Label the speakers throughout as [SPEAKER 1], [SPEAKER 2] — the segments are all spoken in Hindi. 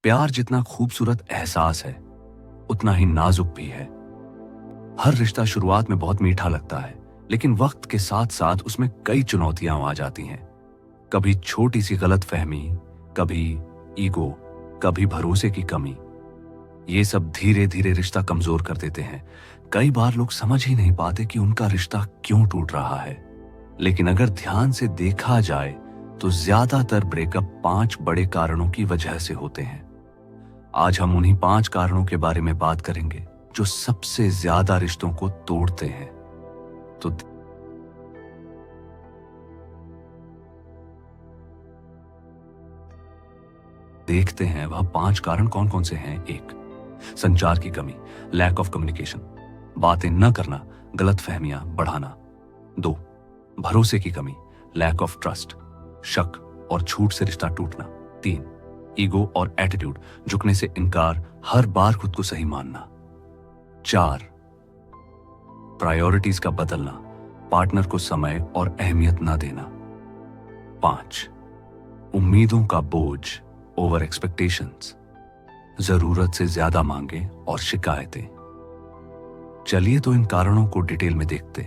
[SPEAKER 1] प्यार जितना खूबसूरत एहसास है, उतना ही नाजुक भी है। हर रिश्ता शुरुआत में बहुत मीठा लगता है, लेकिन वक्त के साथ साथ उसमें कई चुनौतियां आ जाती हैं। कभी छोटी सी गलतफहमी, कभी ईगो, कभी भरोसे की कमी। ये सब धीरे धीरे रिश्ता कमजोर कर देते हैं। कई बार लोग समझ ही नहीं पाते कि उनका रिश्ता क्यों टूट रहा है। लेकिन अगर ध्यान से देखा जाए तो ज्यादातर ब्रेकअप 5 बड़े कारणों की वजह से होते हैं। आज हम उन्हीं 5 कारणों के बारे में बात करेंगे जो सबसे ज्यादा रिश्तों को तोड़ते हैं। तो देखते हैं वह 5 कारण कौन कौन से हैं। 1, संचार की कमी, लैक ऑफ कम्युनिकेशन, बातें न करना, गलतफहमियां बढ़ाना। 2, भरोसे की कमी, लैक ऑफ ट्रस्ट, शक और झूठ से रिश्ता टूटना। 3, ईगो और एटीट्यूड, झुकने से इनकार, हर बार खुद को सही मानना। 4, प्रायोरिटीज का बदलना, पार्टनर को समय और अहमियत ना देना। 5, उम्मीदों का बोझ, ओवर एक्सपेक्टेशंस, जरूरत से ज्यादा मांगे और शिकायतें। चलिए तो इन कारणों को डिटेल में देखते।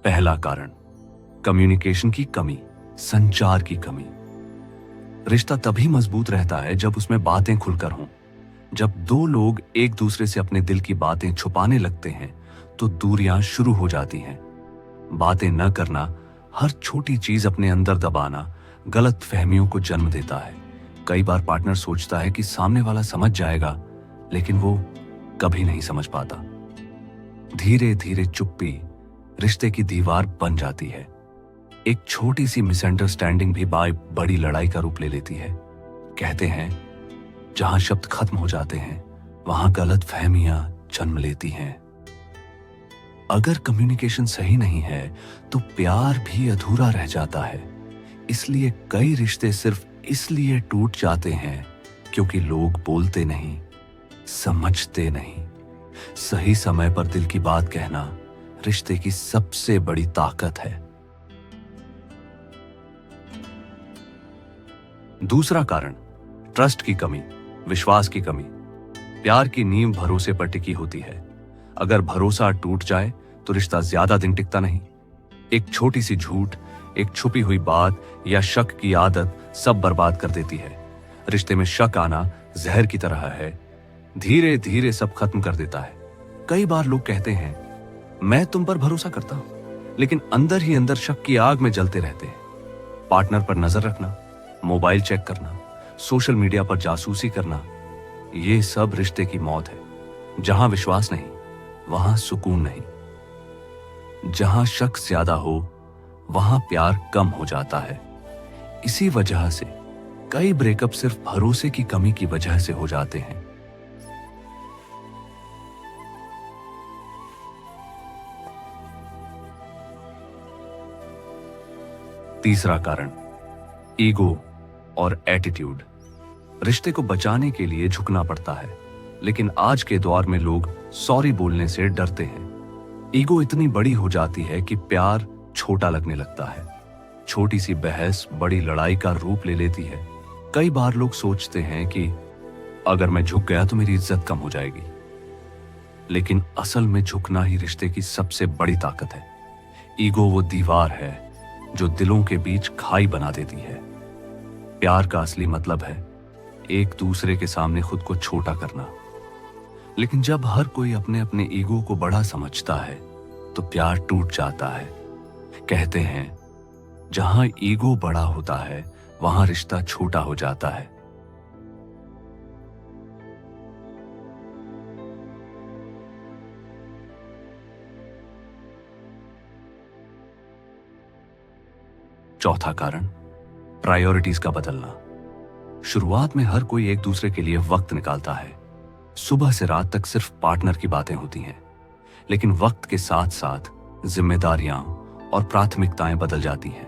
[SPEAKER 1] पहला कारण, कम्युनिकेशन की कमी, संचार की कमी। रिश्ता तभी मजबूत रहता है जब उसमें बातें खुलकर हों। जब 2 लोग एक दूसरे से अपने दिल की बातें छुपाने लगते हैं तो दूरियां शुरू हो जाती हैं। बातें न करना, हर छोटी चीज अपने अंदर दबाना गलत फहमियों को जन्म देता है। कई बार पार्टनर सोचता है कि सामने वाला समझ जाएगा, लेकिन वो कभी नहीं समझ पाता। धीरे धीरे चुप्पी रिश्ते की दीवार बन जाती है। एक छोटी सी मिसअंडरस्टैंडिंग भी बड़ी लड़ाई का रूप ले लेती है। कहते हैं जहां शब्द खत्म हो जाते हैं वहां गलत फहमियां जन्म लेती हैं। अगर कम्युनिकेशन सही नहीं है तो प्यार भी अधूरा रह जाता है। इसलिए कई रिश्ते सिर्फ इसलिए टूट जाते हैं क्योंकि लोग बोलते नहीं, समझते नहीं। सही समय पर दिल की बात कहना रिश्ते की सबसे बड़ी ताकत है। दूसरा कारण, ट्रस्ट की कमी, विश्वास की कमी। प्यार की नींव भरोसे पर टिकी होती है। अगर भरोसा टूट जाए तो रिश्ता ज्यादा दिन टिकता नहीं। एक छोटी सी झूठ, एक छुपी हुई बात या शक की आदत सब बर्बाद कर देती है। रिश्ते में शक आना जहर की तरह है, धीरे धीरे सब खत्म कर देता है। कई बार लोग कहते हैं मैं तुम पर भरोसा करता हूं, लेकिन अंदर ही अंदर शक की आग में जलते रहते हैं। पार्टनर पर नजर रखना, मोबाइल चेक करना, सोशल मीडिया पर जासूसी करना, ये सब रिश्ते की मौत है। जहां विश्वास नहीं वहां सुकून नहीं। जहां शक ज्यादा हो वहां प्यार कम हो जाता है। इसी वजह से कई ब्रेकअप सिर्फ भरोसे की कमी की वजह से हो जाते हैं। तीसरा कारण, ईगो और एटीट्यूड। रिश्ते को बचाने के लिए झुकना पड़ता है, लेकिन आज के दौर में लोग सॉरी बोलने से डरते हैं। ईगो इतनी बड़ी हो जाती है कि प्यार छोटा लगने लगता है। छोटी सी बहस बड़ी लड़ाई का रूप ले लेती है। कई बार लोग सोचते हैं कि अगर मैं झुक गया तो मेरी इज्जत कम हो जाएगी, लेकिन असल में झुकना ही रिश्ते की सबसे बड़ी ताकत है। ईगो वो दीवार है जो दिलों के बीच खाई बना देती है। प्यार का असली मतलब है एक दूसरे के सामने खुद को छोटा करना। लेकिन जब हर कोई अपने अपने ईगो को बड़ा समझता है तो प्यार टूट जाता है। कहते हैं जहां ईगो बड़ा होता है वहां रिश्ता छोटा हो जाता है। चौथा कारण, प्रायोरिटीज का बदलना। शुरुआत में हर कोई एक दूसरे के लिए वक्त निकालता है। सुबह से रात तक सिर्फ पार्टनर की बातें होती हैं, लेकिन वक्त के साथ साथ जिम्मेदारियां और प्राथमिकताएं बदल जाती हैं।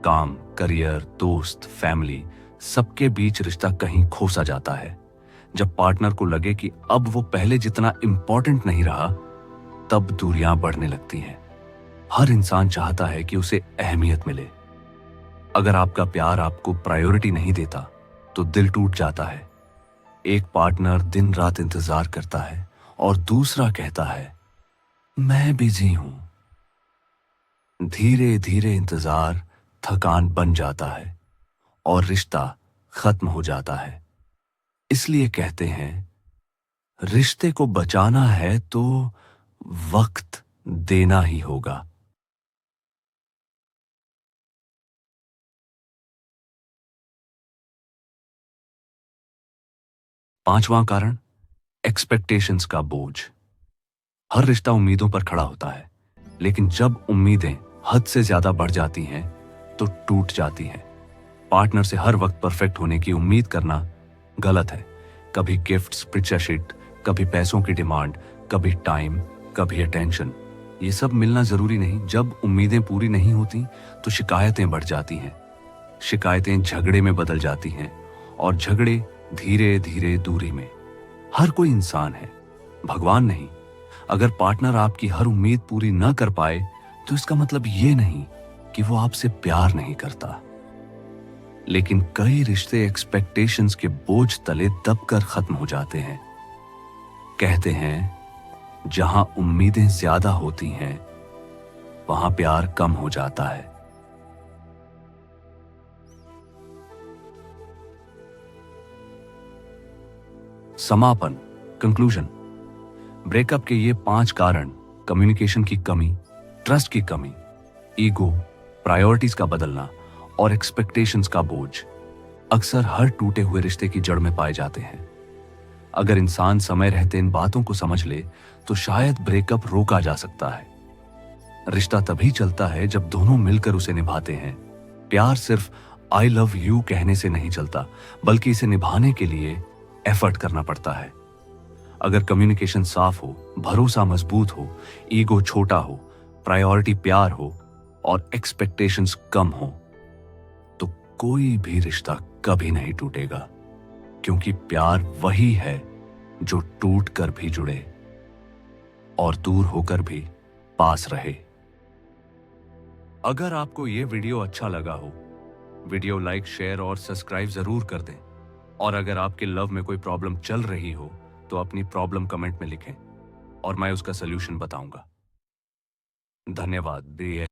[SPEAKER 1] काम, करियर, दोस्त, फैमिली, सबके बीच रिश्ता कहीं खोसा जाता है। जब पार्टनर को लगे कि अब वो पहले जितना इंपॉर्टेंट नहीं रहा, तब दूरियां बढ़ने लगती हैं। हर इंसान चाहता है कि उसे अहमियत मिले, अगर आपका प्यार आपको प्रायोरिटी नहीं देता तो दिल टूट जाता है। एक पार्टनर दिन रात इंतजार करता है और दूसरा कहता है मैं बिजी हूं। धीरे धीरे इंतजार थकान बन जाता है और रिश्ता खत्म हो जाता है। इसलिए कहते हैं रिश्ते को बचाना है तो वक्त देना ही होगा। पांचवां कारण, एक्सपेक्टेशंस का बोझ। हर रिश्ता उम्मीदों पर खड़ा होता है, लेकिन जब उम्मीदें हद से ज्यादा बढ़ जाती हैं तो टूट जाती हैं। पार्टनर से हर वक्त परफेक्ट होने की उम्मीद करना गलत है। कभी गिफ्ट्स, पिक्चर शीट, कभी पैसों की डिमांड, कभी टाइम, कभी अटेंशन, ये सब मिलना जरूरी नहीं। जब उम्मीदें पूरी नहीं होती तो शिकायतें बढ़ जाती हैं, शिकायतें झगड़े में बदल जाती हैं और झगड़े धीरे धीरे दूरी में। हर कोई इंसान है, भगवान नहीं। अगर पार्टनर आपकी हर उम्मीद पूरी न कर पाए तो इसका मतलब ये नहीं कि वो आपसे प्यार नहीं करता। लेकिन कई रिश्ते एक्सपेक्टेशंस के बोझ तले दबकर खत्म हो जाते हैं। कहते हैं जहां उम्मीदें ज्यादा होती हैं वहां प्यार कम हो जाता है। समापन, कंक्लूजन। ब्रेकअप के ये 5 कारण, कम्युनिकेशन की कमी, ट्रस्ट की कमी, ईगो, प्रायोरिटीज का बदलना और एक्सपेक्टेशंस का बोझ, अक्सर हर टूटे हुए रिश्ते की जड़ में पाए जाते हैं। अगर इंसान समय रहते इन बातों को समझ ले तो शायद ब्रेकअप रोका जा सकता है। रिश्ता तभी चलता है जब दोनों मिलकर उसे निभाते हैं। प्यार सिर्फ आई लव यू कहने से नहीं चलता, बल्कि इसे निभाने के लिए एफर्ट करना पड़ता है। अगर कम्युनिकेशन साफ हो, भरोसा मजबूत हो, ईगो छोटा हो, प्रायोरिटी प्यार हो और एक्सपेक्टेशंस कम हो तो कोई भी रिश्ता कभी नहीं टूटेगा, क्योंकि प्यार वही है जो टूट कर भी जुड़े और दूर होकर भी पास रहे। अगर आपको यह वीडियो अच्छा लगा हो, वीडियो लाइक, शेयर और सब्सक्राइब जरूर कर दें। और अगर आपके लव में कोई प्रॉब्लम चल रही हो तो अपनी प्रॉब्लम कमेंट में लिखें और मैं उसका सलूशन बताऊंगा। धन्यवाद।